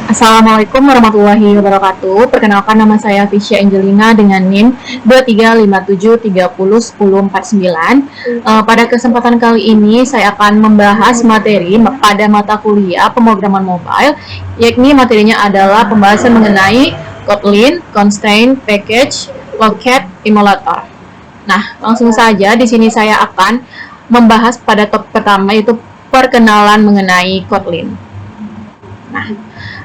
Assalamualaikum warahmatullahi wabarakatuh. Perkenalkan, nama saya Fisya Angelina dengan NIM 2357301049. Pada kesempatan kali ini saya akan membahas materi pada mata kuliah pemrograman mobile, yakni materinya adalah pembahasan mengenai Kotlin, Constraint, Package, Locket, Emulator. Nah, langsung saja di sini saya akan membahas pada topik pertama, yaitu perkenalan mengenai Kotlin. Nah,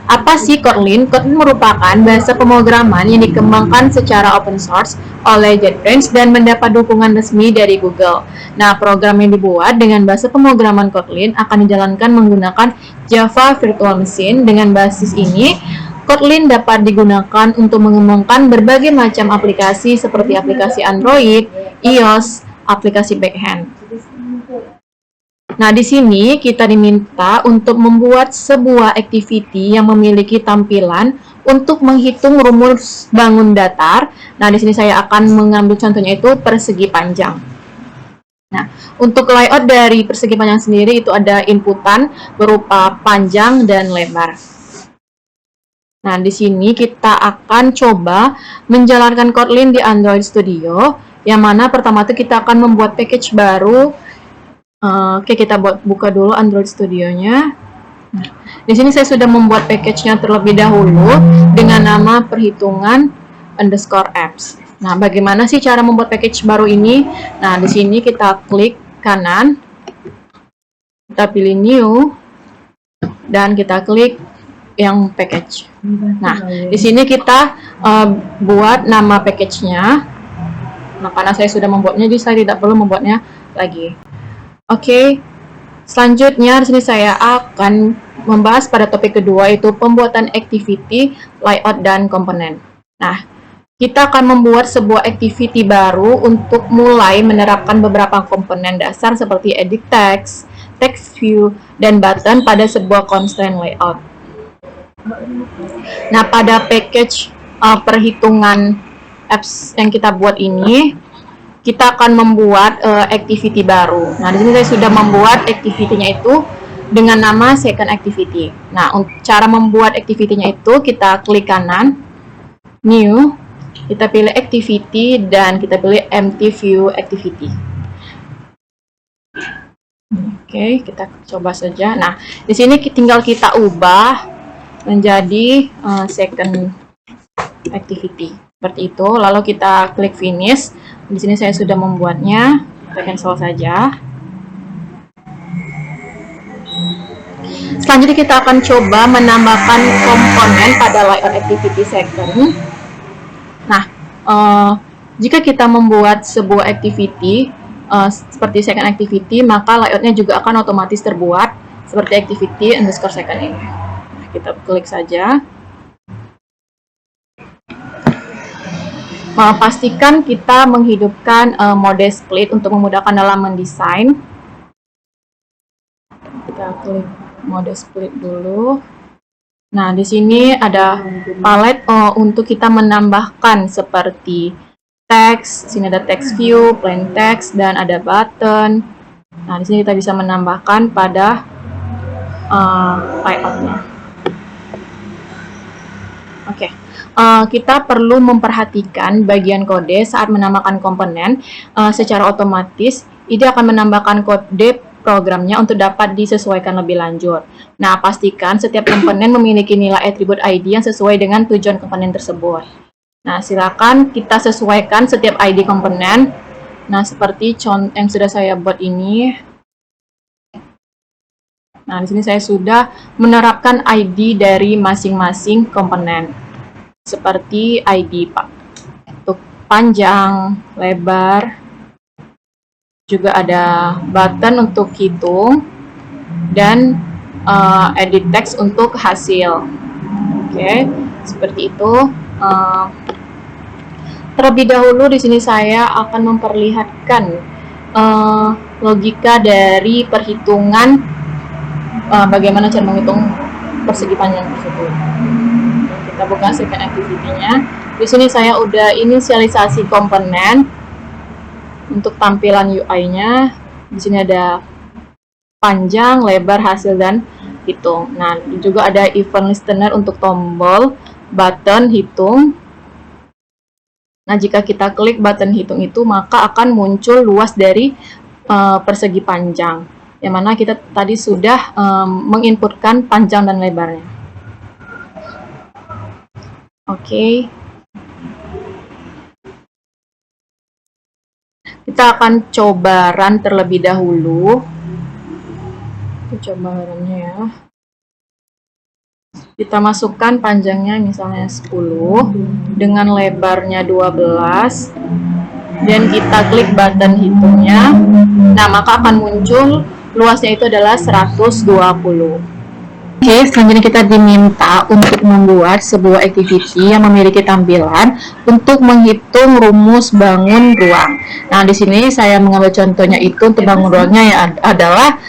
apa sih Kotlin? Kotlin merupakan bahasa pemrograman yang dikembangkan secara open source oleh JetBrains dan mendapat dukungan resmi dari Google. Nah, program yang dibuat dengan bahasa pemrograman Kotlin akan dijalankan menggunakan Java Virtual Machine. Dengan basis ini, Kotlin dapat digunakan untuk mengembangkan berbagai macam aplikasi seperti aplikasi Android, iOS, aplikasi backend. Nah, di sini kita diminta untuk membuat sebuah activity yang memiliki tampilan untuk menghitung rumus bangun datar. Nah, di sini saya akan mengambil contohnya itu persegi panjang. Nah, untuk layout dari persegi panjang sendiri itu ada inputan berupa panjang dan lebar. Nah, di sini kita akan coba menjalankan Kotlin di Android Studio, yang mana pertama itu kita akan membuat package baru. Oke, kita buka dulu Android Studio-nya. Nah, di sini saya sudah membuat package-nya terlebih dahulu dengan nama perhitungan _apps. Nah, bagaimana sih cara membuat package baru ini? Nah, di sini kita klik kanan, kita pilih new, dan kita klik yang package. Nah, di sini kita buat nama package-nya. Nah, karena saya sudah membuatnya, jadi saya tidak perlu membuatnya lagi. Oke, selanjutnya di sini saya akan membahas pada topik kedua, yaitu pembuatan activity, layout, dan komponen. Nah, kita akan membuat sebuah activity baru untuk mulai menerapkan beberapa komponen dasar seperti edit text, text view, dan button pada sebuah constraint layout. Nah, pada package perhitungan apps yang kita buat ini, kita akan membuat activity baru. Nah, di sini saya sudah membuat activity-nya itu dengan nama second activity. Nah, cara membuat activity-nya itu kita klik kanan, new, kita pilih activity, dan kita pilih empty view activity. Oke, kita coba saja. Nah, di sini tinggal kita ubah menjadi second activity. Seperti itu. Lalu kita klik finish. Di sini saya sudah membuatnya, kita cancel saja. Selanjutnya kita akan coba menambahkan komponen pada layout activity second. Nah, jika kita membuat sebuah activity seperti second activity, maka layoutnya juga akan otomatis terbuat seperti activity _second ini. Nah, kita klik saja. Pastikan kita menghidupkan mode split untuk memudahkan dalam mendesain. Kita klik mode split dulu. Nah, di sini ada palet untuk kita menambahkan seperti teks. Sini ada text view, plain text, dan ada button. Nah, di sini kita bisa menambahkan pada layoutnya. Oke. Kita perlu memperhatikan bagian kode saat menambahkan komponen. Secara otomatis IDE akan menambahkan kode programnya untuk dapat disesuaikan lebih lanjut. Nah, pastikan setiap komponen memiliki nilai atribut ID yang sesuai dengan tujuan komponen tersebut. Nah, silakan kita sesuaikan setiap ID komponen. Nah, seperti contoh yang sudah saya buat ini. Nah, di sini saya sudah menerapkan ID dari masing-masing komponen. Seperti ID untuk panjang, lebar, juga ada button untuk hitung, dan edit text untuk hasil. Oke, seperti itu. Terlebih dahulu di sini saya akan memperlihatkan logika dari perhitungan bagaimana cara menghitung persegi panjang tersebut. Kita buka second activity-nya. Di sini saya udah inisialisasi komponen untuk tampilan UI-nya. Di sini ada panjang, lebar, hasil, dan hitung. Nah, juga ada event listener untuk tombol, button hitung. Nah, jika kita klik button hitung itu, maka akan muncul luas dari persegi panjang, yang mana kita tadi sudah menginputkan panjang dan lebarnya. Oke. Kita akan coba run terlebih dahulu. Kita coba runnya ya. Kita masukkan panjangnya misalnya 10 dengan lebarnya 12 dan kita klik button hitungnya. Nah, maka akan muncul luasnya itu adalah 120. Oke, selanjutnya kita diminta untuk membuat sebuah activity yang memiliki tampilan untuk menghitung rumus bangun ruang. Nah, di sini saya mengambil contohnya itu untuk bangun ruangnya ya adalah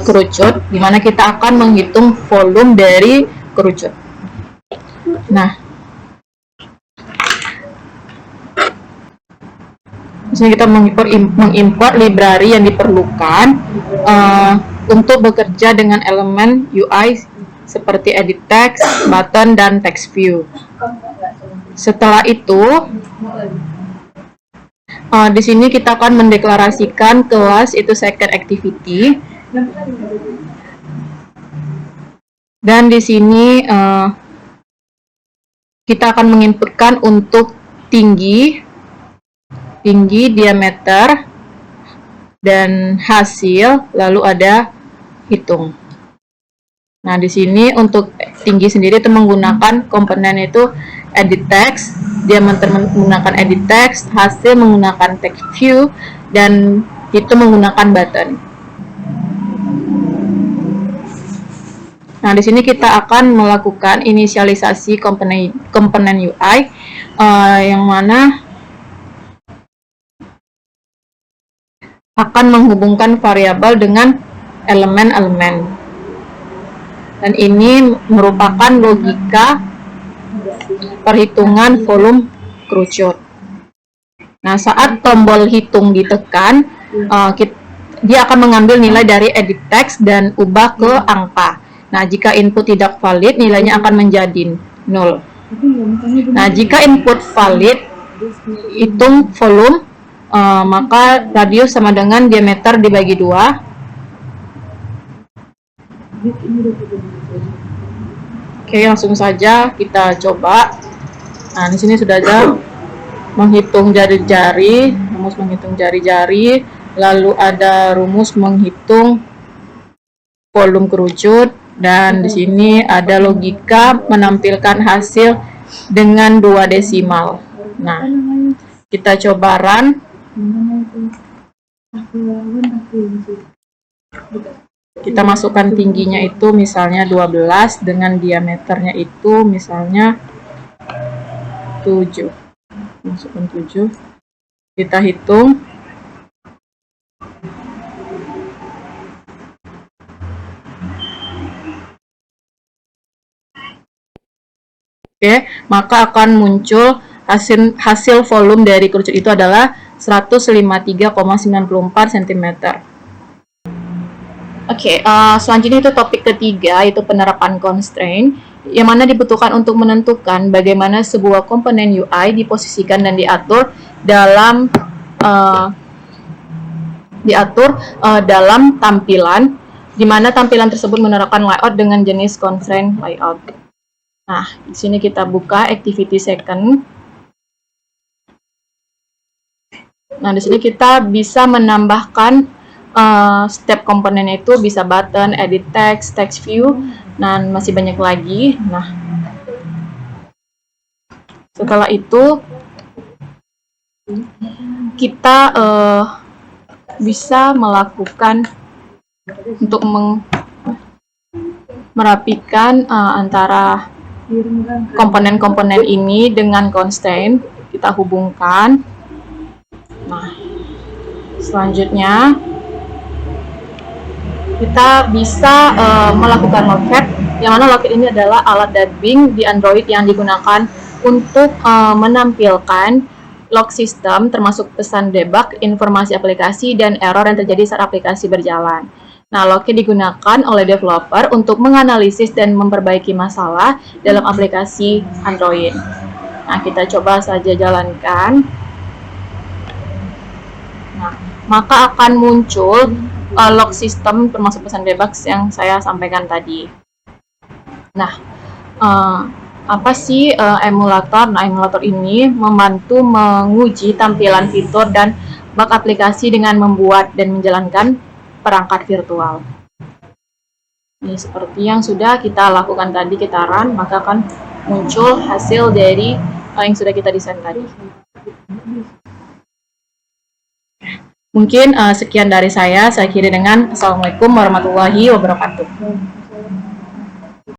kerucut, di mana kita akan menghitung volume dari kerucut. Nah, misalnya kita mengimport library yang diperlukan untuk bekerja dengan elemen UI seperti edit text, button, dan text view. Setelah itu, di sini kita akan mendeklarasikan kelas itu second activity. Dan di sini kita akan menginputkan untuk tinggi, diameter, dan hasil, lalu ada hitung. Nah, di sini untuk tinggi sendiri itu menggunakan komponen itu edit text, diameter menggunakan edit text, hasil menggunakan text view, dan itu menggunakan button. Nah, di sini kita akan melakukan inisialisasi komponen UI yang mana akan menghubungkan variabel dengan elemen-elemen. Dan ini merupakan logika perhitungan volume kerucut. Nah, saat tombol hitung ditekan, dia akan mengambil nilai dari edit text dan ubah ke angka. Nah, jika input tidak valid, nilainya akan menjadi 0. Nah, jika input valid, hitung volume, maka radius sama dengan diameter dibagi 2. Oke, langsung saja kita coba. Nah, di sini sudah ada menghitung jari-jari, rumus menghitung jari-jari, lalu ada rumus menghitung volume kerucut, dan di sini ada logika menampilkan hasil dengan 2 desimal. Nah, kita coba run. Kita masukkan tingginya itu misalnya 12 dengan diameternya itu misalnya 7. Masukkan 7. Kita hitung. Oke, maka akan muncul hasil volume dari kerucut itu adalah 153,94 cm. Oke, selanjutnya itu topik ketiga, yaitu penerapan constraint, yang mana dibutuhkan untuk menentukan bagaimana sebuah komponen UI diposisikan dan diatur dalam tampilan, di mana tampilan tersebut menerapkan layout dengan jenis constraint layout. Nah, di sini kita buka activity second. Nah, di sini kita bisa menambahkan step komponen itu, bisa button, edit text, text view, dan masih banyak lagi. Nah, setelah itu kita bisa melakukan untuk merapikan antara komponen-komponen ini dengan constraint. Kita hubungkan. Nah, selanjutnya kita bisa melakukan logcat, yang mana logcat ini adalah alat dubbing di Android yang digunakan untuk menampilkan log sistem, termasuk pesan debug, informasi aplikasi, dan error yang terjadi saat aplikasi berjalan. Nah, Loki digunakan oleh developer untuk menganalisis dan memperbaiki masalah dalam aplikasi Android. Nah, kita coba saja jalankan. Nah, maka akan muncul log system termasuk pesan debug yang saya sampaikan tadi. Nah, apa sih emulator? Nah, emulator ini membantu menguji tampilan fitur dan bug aplikasi dengan membuat dan menjalankan perangkat virtual. Ini seperti yang sudah kita lakukan tadi, kita run, maka akan muncul hasil dari yang sudah kita desain tadi. Mungkin sekian dari saya akhiri dengan Assalamualaikum warahmatullahi wabarakatuh.